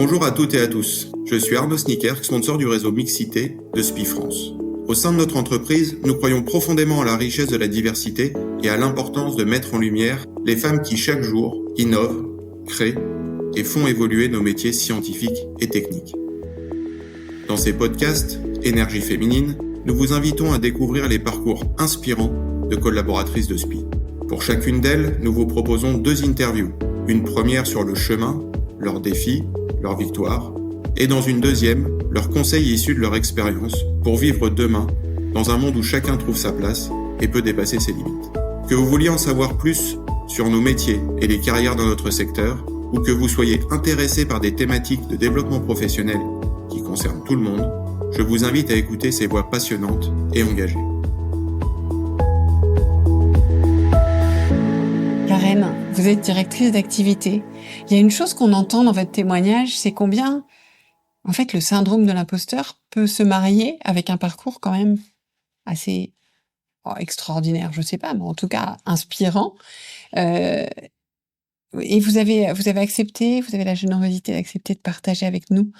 Bonjour à toutes et à tous, je suis Arnaud Snicker, sponsor du réseau Mixité de SPI France. Au sein de notre entreprise, nous croyons profondément à la richesse de la diversité et à l'importance de mettre en lumière les femmes qui chaque jour innovent, créent et font évoluer nos métiers scientifiques et techniques. Dans ces podcasts, Énergie féminine, nous vous invitons à découvrir les parcours inspirants de collaboratrices de SPI. Pour chacune d'elles, nous vous proposons 2 interviews. Une première sur le chemin, leurs défis, leurs victoires, et dans une deuxième, leurs conseils issus de leur expérience pour vivre demain dans un monde où chacun trouve sa place et peut dépasser ses limites. Que vous vouliez en savoir plus sur nos métiers et les carrières dans notre secteur, ou que vous soyez intéressé par des thématiques de développement professionnel qui concernent tout le monde, je vous invite à écouter ces voix passionnantes et engagées. Karen, vous êtes directrice d'activité. Il y a une chose qu'on entend dans votre témoignage, c'est combien, en fait, le syndrome de l'imposteur peut se marier avec un parcours quand même assez extraordinaire, je sais pas, mais en tout cas inspirant. Et vous avez accepté, vous avez la générosité d'accepter de partager avec nous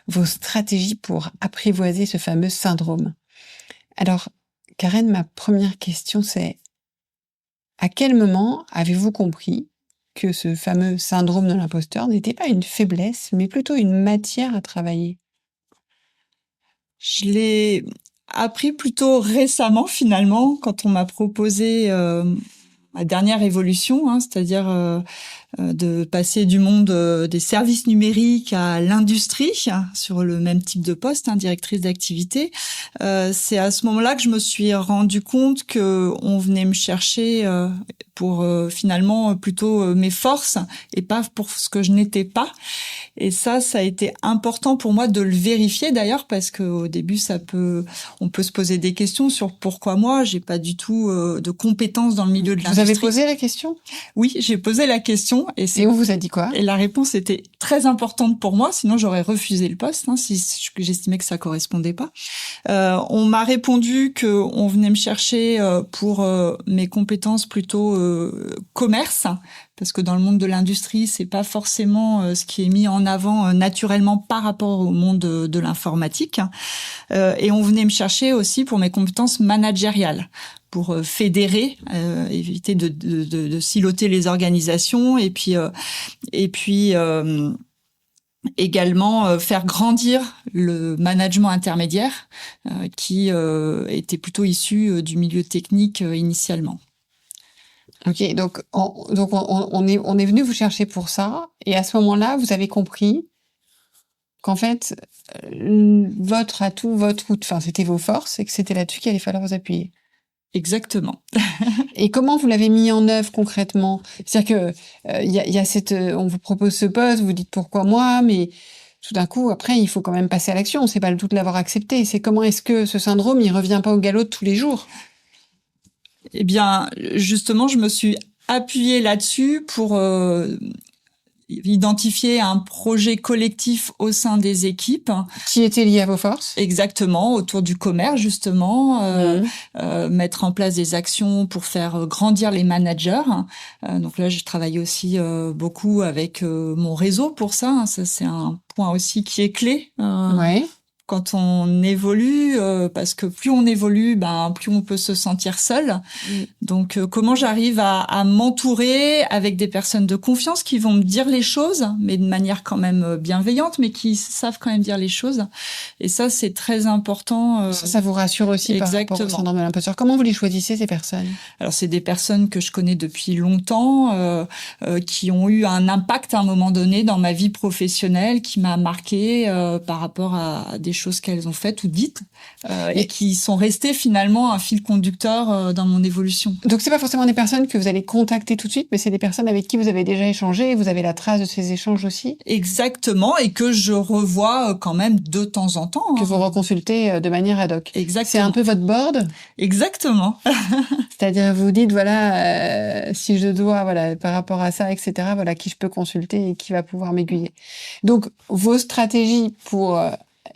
vos stratégies pour apprivoiser ce fameux syndrome. Alors, Karen, ma première question, c'est: à quel moment avez-vous compris que ce fameux syndrome de l'imposteur n'était pas une faiblesse, mais plutôt une matière à travailler? Je l'ai appris plutôt récemment, finalement, quand on m'a proposé ma dernière évolution, c'est-à-dire de passer du monde des services numériques à l'industrie sur le même type de poste, directrice d'activité. C'est à ce moment-là que je me suis rendu compte que on venait me chercher pour finalement plutôt mes forces et pas pour ce que je n'étais pas. Et ça a été important pour moi de le vérifier d'ailleurs, parce que au début on peut se poser des questions sur pourquoi moi j'ai pas du tout de compétences dans le milieu de l'industrie. Vous avez posé la question? Oui, j'ai posé la question. Et on vous a dit quoi? Et la réponse était très importante pour moi, sinon j'aurais refusé le poste si j'estimais que ça correspondait pas. On m'a répondu que on venait me chercher pour mes compétences plutôt commerce, parce que dans le monde de l'industrie, c'est pas forcément ce qui est mis en avant naturellement par rapport au monde de l'informatique. Et on venait me chercher aussi pour mes compétences managériales, pour fédérer, éviter de siloter les organisations, et puis également faire grandir le management intermédiaire qui était plutôt issu du milieu technique initialement. Ok, donc on est venu vous chercher pour ça, et à ce moment-là, vous avez compris qu'en fait, votre atout, c'était vos forces, et que c'était là-dessus qu'il allait falloir vous appuyer. Exactement. Et comment vous l'avez mis en œuvre concrètement? C'est-à-dire que il y a on vous propose ce poste, vous dites pourquoi moi, mais tout d'un coup, après, il faut quand même passer à l'action. C'est pas le tout de l'avoir accepté. C'est comment est-ce que ce syndrome, il revient pas au galop de tous les jours? Eh bien, justement, je me suis appuyée là-dessus pour identifier un projet collectif au sein des équipes. Qui était lié à vos forces? Exactement, autour du commerce, justement, mettre en place des actions pour faire grandir les managers. Donc là, je travaille aussi beaucoup avec mon réseau pour ça. Ça, c'est un point aussi qui est clé. Ouais. Quand on évolue, parce que plus on évolue, plus on peut se sentir seul. Donc, comment j'arrive à m'entourer avec des personnes de confiance qui vont me dire les choses, mais de manière quand même bienveillante, mais qui savent quand même dire les choses. Et ça, c'est très important. Ça vous rassure aussi par rapport au syndrome de l'imposteur. Comment vous les choisissez, ces personnes? Alors, c'est des personnes que je connais depuis longtemps, qui ont eu un impact à un moment donné dans ma vie professionnelle, qui m'a marqué par rapport à des choses qu'elles ont faites ou dites, et qui sont restées finalement un fil conducteur dans mon évolution. Donc c'est pas forcément des personnes que vous allez contacter tout de suite, mais c'est des personnes avec qui vous avez déjà échangé, et vous avez la trace de ces échanges aussi? Exactement, et que je revois quand même de temps en temps. Que vous reconsultez de manière ad hoc. Exactement. C'est un peu votre board? Exactement. C'est-à-dire, vous dites, si je dois, par rapport à ça, etc., qui je peux consulter et qui va pouvoir m'aiguiller. Donc, vos stratégies pour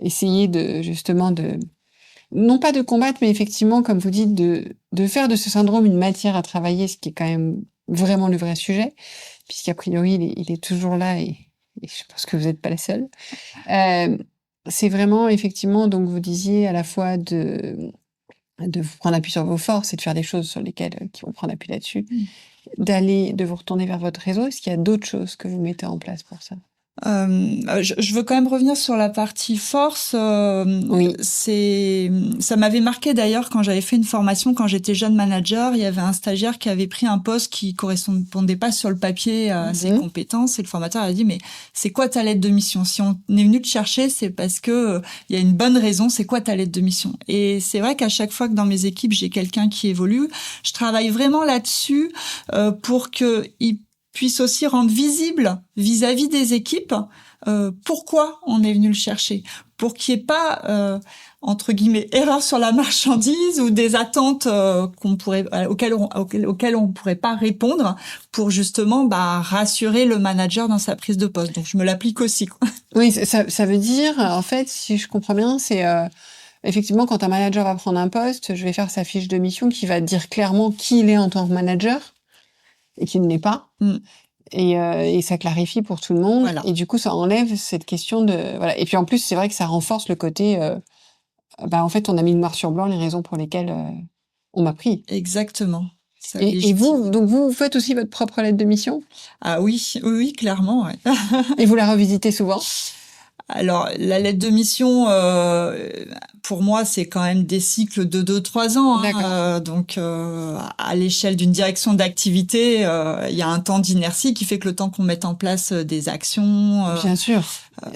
essayer non pas de combattre, mais effectivement, comme vous dites, de faire de ce syndrome une matière à travailler, ce qui est quand même vraiment le vrai sujet, puisqu'a priori, il est toujours là et et je pense que vous n'êtes pas la seule. C'est vraiment effectivement, donc vous disiez à la fois de vous prendre appui sur vos forces et de faire des choses sur lesquelles qui vont prendre appui là-dessus, de vous retourner vers votre réseau. Est-ce qu'il y a d'autres choses que vous mettez en place pour ça? Je veux quand même revenir sur la partie force. Oui. Ça m'avait marqué d'ailleurs quand j'avais fait une formation, quand j'étais jeune manager, il y avait un stagiaire qui avait pris un poste qui correspondait pas sur le papier à ses compétences, et le formateur a dit, mais c'est quoi ta lettre de mission? Si on est venu te chercher, c'est parce que il y a une bonne raison. C'est quoi ta lettre de mission? Et c'est vrai qu'à chaque fois que dans mes équipes j'ai quelqu'un qui évolue, je travaille vraiment là-dessus pour que il puisse aussi rendre visible vis-à-vis des équipes pourquoi on est venu le chercher, pour qu'il n'y ait pas entre guillemets erreur sur la marchandise ou des attentes auxquelles on pourrait pas répondre, pour justement rassurer le manager dans sa prise de poste. Donc je me l'applique aussi, quoi. Oui, ça veut dire, en fait, si je comprends bien, c'est effectivement quand un manager va prendre un poste, je vais faire sa fiche de mission qui va dire clairement qui il est en tant que manager et qui ne l'est pas. Et ça clarifie pour tout le monde. Voilà. Et du coup, ça enlève cette question de... Voilà. Et puis en plus, c'est vrai que ça renforce le côté... en fait, on a mis noir sur blanc les raisons pour lesquelles on m'a pris. Exactement. Et vous, donc vous faites aussi votre propre lettre de mission? Ah oui, clairement. Ouais. Et vous la revisitez souvent? Alors, la lettre de mission, pour moi, c'est quand même des cycles de 2-3 ans. Donc, à l'échelle d'une direction d'activité, il y a un temps d'inertie qui fait que le temps qu'on mette en place des actions, bien sûr,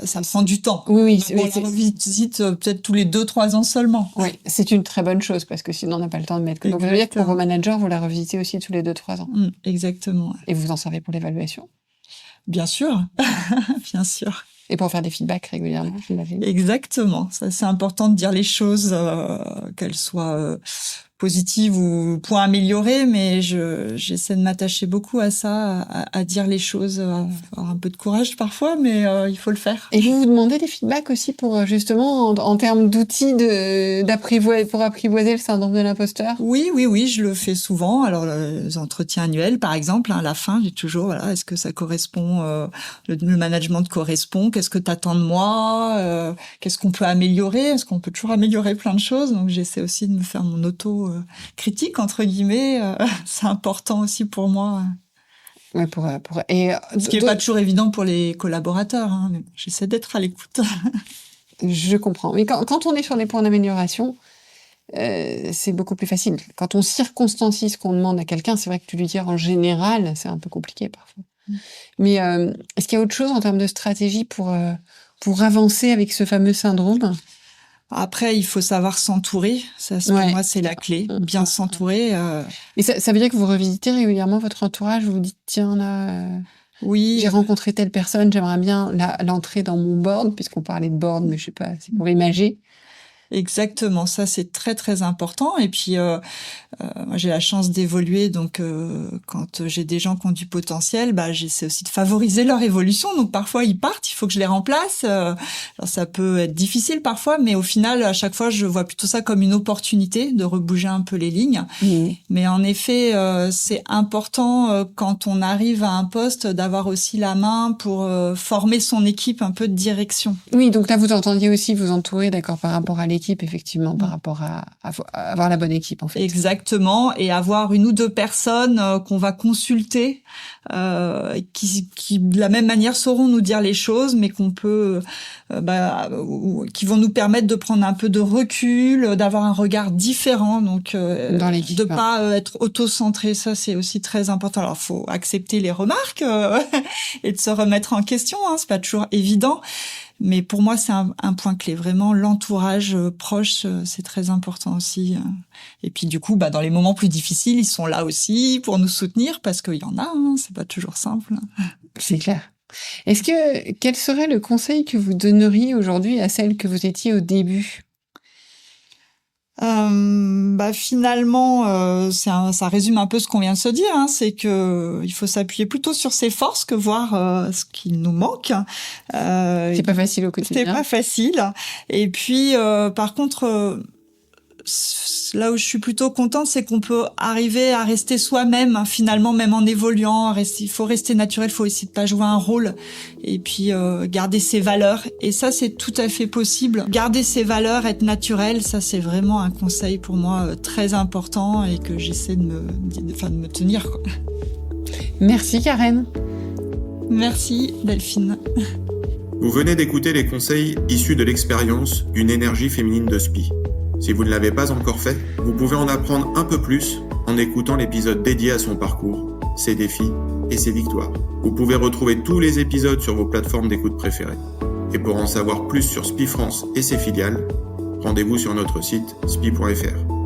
ça prend du temps. Oui. On la revisite peut-être tous les 2-3 ans seulement. Oui, c'est une très bonne chose parce que sinon, on n'a pas le temps de mettre. Donc, ça veut dire que pour vos managers, vous la revisitez aussi tous les 2-3 ans. Exactement. Et vous en servez pour l'évaluation? Bien sûr, bien sûr. Et pour faire des feedbacks régulièrement, j'imagine. Exactement. Ça, c'est important de dire les choses, qu'elles soient positives ou points améliorés, mais j'essaie de m'attacher beaucoup à ça, à dire les choses, avoir un peu de courage parfois, mais il faut le faire. Et vous demandez des feedbacks aussi pour justement en termes d'outils pour apprivoiser le syndrome de l'imposteur? Oui, je le fais souvent. Alors les entretiens annuels, par exemple, à la fin, j'ai toujours est-ce que ça correspond, le management correspond, qu'est-ce que t'attends de moi, qu'est-ce qu'on peut améliorer, est-ce qu'on peut toujours améliorer plein de choses. Donc j'essaie aussi de me faire mon auto critique entre guillemets, c'est important aussi pour moi. Ouais, ce qui est pas toujours évident pour les collaborateurs, mais j'essaie d'être à l'écoute. Je comprends. Mais quand on est sur des points d'amélioration, c'est beaucoup plus facile. Quand on circonstancie ce qu'on demande à quelqu'un, c'est vrai que de lui dire en général, c'est un peu compliqué parfois. Mais est-ce qu'il y a autre chose en termes de stratégie pour avancer avec ce fameux syndrome? Après, il faut savoir s'entourer. Ça, pour moi, c'est la clé. Bien s'entourer. Et ça veut dire que vous revisitez régulièrement votre entourage, vous vous dites, tiens, là, oui, j'ai rencontré telle personne, j'aimerais bien l'entrer dans mon board, puisqu'on parlait de board, mais je sais pas, c'est pour imager. Exactement, ça c'est très très important. Et puis moi j'ai la chance d'évoluer, donc quand j'ai des gens qui ont du potentiel, j'essaie aussi de favoriser leur évolution. Donc parfois ils partent, il faut que je les remplace. Alors ça peut être difficile parfois, mais au final à chaque fois je vois plutôt ça comme une opportunité de rebouger un peu les lignes. Mais en effet c'est important quand on arrive à un poste d'avoir aussi la main pour former son équipe, un peu de direction. Oui, donc là vous entendiez aussi vous entourer, d'accord, par rapport à l'équipe, effectivement, par rapport à avoir la bonne équipe, en fait. Exactement, et avoir une ou deux personnes qu'on va consulter, qui de la même manière sauront nous dire les choses, mais qu'on peut, qui vont nous permettre de prendre un peu de recul, d'avoir un regard différent, donc dans l'équipe, de pas être auto-centré. Ça, c'est aussi très important. Alors, faut accepter les remarques et de se remettre en question. C'est pas toujours évident. Mais pour moi, c'est un point clé. Vraiment, l'entourage proche, c'est très important aussi. Et puis, du coup, dans les moments plus difficiles, ils sont là aussi pour nous soutenir parce qu'il y en a, c'est pas toujours simple. C'est clair. Quel serait le conseil que vous donneriez aujourd'hui à celle que vous étiez au début? Finalement, ça résume un peu ce qu'on vient de se dire, c'est que il faut s'appuyer plutôt sur ses forces que voir ce qui nous manque. C'est pas facile au quotidien. C'est pas facile. Et puis, par contre, là où je suis plutôt contente, c'est qu'on peut arriver à rester soi-même, hein, finalement, même en évoluant. Il faut rester naturel, il faut essayer de pas jouer un rôle et puis garder ses valeurs. Et ça, c'est tout à fait possible. Garder ses valeurs, être naturel, ça, c'est vraiment un conseil pour moi très important et que j'essaie de me tenir, quoi. Merci Karen. Merci Delphine. Vous venez d'écouter les conseils issus de l'expérience d'une énergie féminine de SPI. Si vous ne l'avez pas encore fait, vous pouvez en apprendre un peu plus en écoutant l'épisode dédié à son parcours, ses défis et ses victoires. Vous pouvez retrouver tous les épisodes sur vos plateformes d'écoute préférées. Et pour en savoir plus sur SPI France et ses filiales, rendez-vous sur notre site spi.fr.